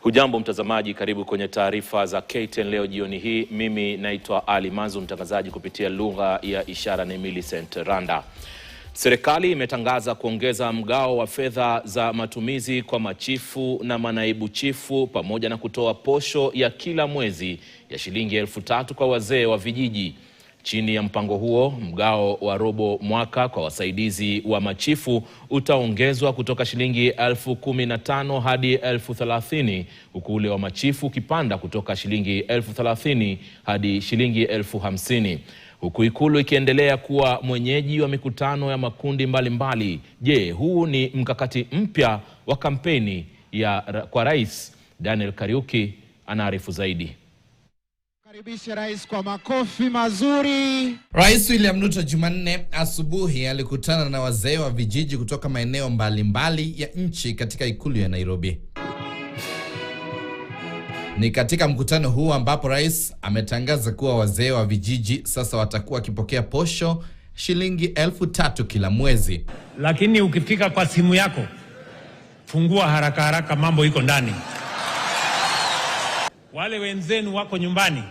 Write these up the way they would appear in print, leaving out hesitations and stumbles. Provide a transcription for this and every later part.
Hujambo mtazamaji, karibu kwenye taarifa za KTN leo jioni hii. Mimi naitwa Ali Manzu, mtangazaji kupitia lugha ya ishara ni Millicent Randa. Serikali imetangaza kuongeza mgao wa fedha za matumizi kwa machifu na manaibu chifu pamoja na kutoa posho ya kila mwezi ya shilingi 3,000 kwa wazee wa vijiji. Chini ya mpango huo, mgao wa robo mwaka kwa wasaidizi wa machifu utaongezwa kutoka shilingi 15,000 hadi 30,000, huku ule wa machifu ukipanda kutoka shilingi 30,000 hadi shilingi 50,000. Huku Ikulu ikiendelea kuwa mwenyeji wa mikutano ya makundi mbalimbali. Je, huu ni mkakati mpya wa kampeni kwa rais? Daniel Kariuki anaarifu zaidi. Karibisha rais kwa makofi mazuri. Rais William Ruto Jumanne asubuhi alikutana na wazee wa vijiji kutoka maeneo mbalimbali ya nchi katika ikulu ya Nairobi. Ni katika mkutano huu ambapo rais ametangaza kuwa wazee wa vijiji sasa watakuwa wakipokea posho shilingi 3,000 kila mwezi. Lakini ukifika kwa simu yako, fungua haraka haraka, mambo iko ndani. Wale wenzenu wako nyumbani,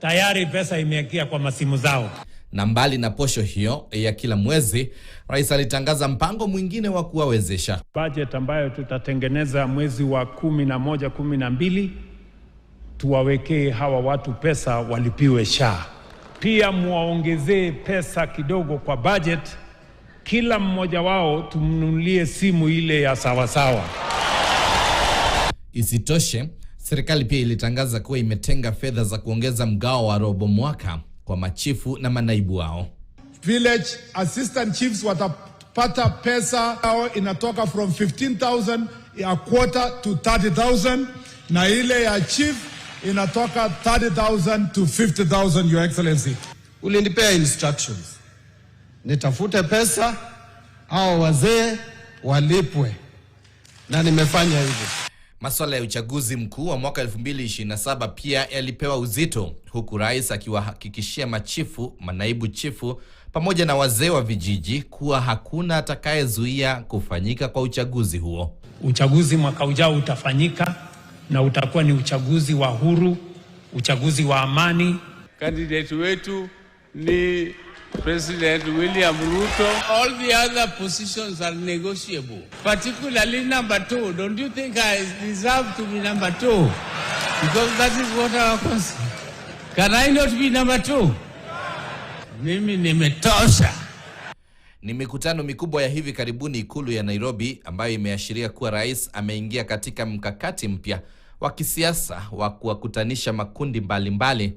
tayari pesa imeingia kwa masimu zao. Na mbali na posho hiyo ya kila mwezi, rais alitangaza mpango mwingine wa kuwawezesha. Budget ambayo tutatengeneza mwezi wa 11, 12, tuwawekee hawa watu pesa walipiwe SHA. Pia muwaongezee pesa kidogo kwa budget, kila mmoja wao tumnunulie simu ile ya sawasawa. Isitoshe, serikali pia ilitangaza kuwa imetenga fedha za kuongeza mgao wa robo mwaka kwa machifu na manaibu wao. Village assistant chiefs watapata pesa yao inatoka from 15,000 a quarter to 30,000, na ile ya chief inatoka 30,000 to 50,000. Your Excellency, ulinipea instructions nitafute pesa hao wazee walipwe, na nimefanya hivyo. Masuala ya uchaguzi mkuu wa mwaka 2027 pia yalipewa uzito, huku rais akiwahakikishia machifu, manaibu chifu pamoja na wazee wa vijiji kuwa hakuna atakayezuia kufanyika kwa uchaguzi huo. Uchaguzi mwaka ujao utafanyika na utakuwa ni uchaguzi wa huru, uchaguzi wa amani. Candidate wetu ni President William Ruto. All the other positions are negotiable, particularly number 2. Don't you think I deserve to be number 2? Because that is what our concern. Can I not be number 2? Mimi nimetosha. Ni mikutano mikubwa ya hivi karibuni ikulu ya Nairobi ambayo imeashiria kuwa rais ameingia katika mkakati mpya wa kisiasa wa kuwakutanisha makundi mbalimbali.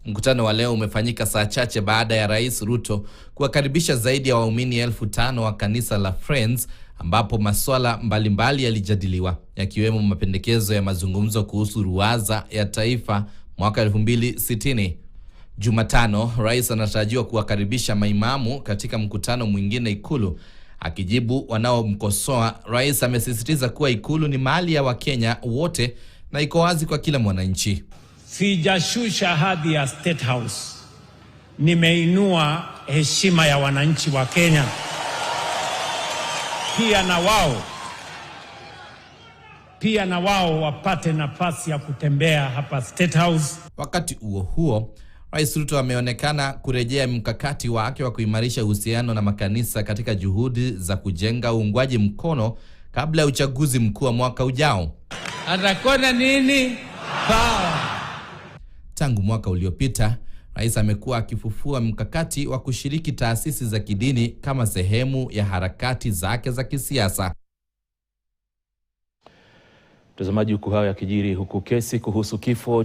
Mkutano wa leo umefanyika saa chache baada ya Rais Ruto kuwakaribisha zaidi ya waumini 5,000 wa kanisa la Friends, ambapo masuala mbalimbali yalijadiliwa, yakiwemo mapendekezo ya mazungumzo kuhusu ruwaza ya taifa mwaka 2060. Jumatano, rais anatarajiwa kuwakaribisha maimamu katika mkutano mwingine ikulu. Akijibu wanaomkosoa, rais amesisitiza kuwa ikulu ni mali ya Wakenya wote na iko wazi kwa kila mwananchi. Sijashusha hadhi ya State House, nimeinua heshima ya wananchi wa Kenya. Pia na wao wapate nafasi ya kutembea hapa State House. Wakati huo, Rais Ruto ameonekana kurejea mkakati wake wa kuimarisha uhusiano na makanisa katika juhudi za kujenga uungwaji mkono kabla ya uchaguzi mkuu wa mwaka ujao. Atakuwa na nini? Power. Tangu mwaka uliopita, rais amekuwa akifufua mkakati wa kushiriki taasisi za kidini kama sehemu ya harakati zake za kisiasa. Mtazamaji, huku hayo yakijiri, huku kesi kuhusu kifo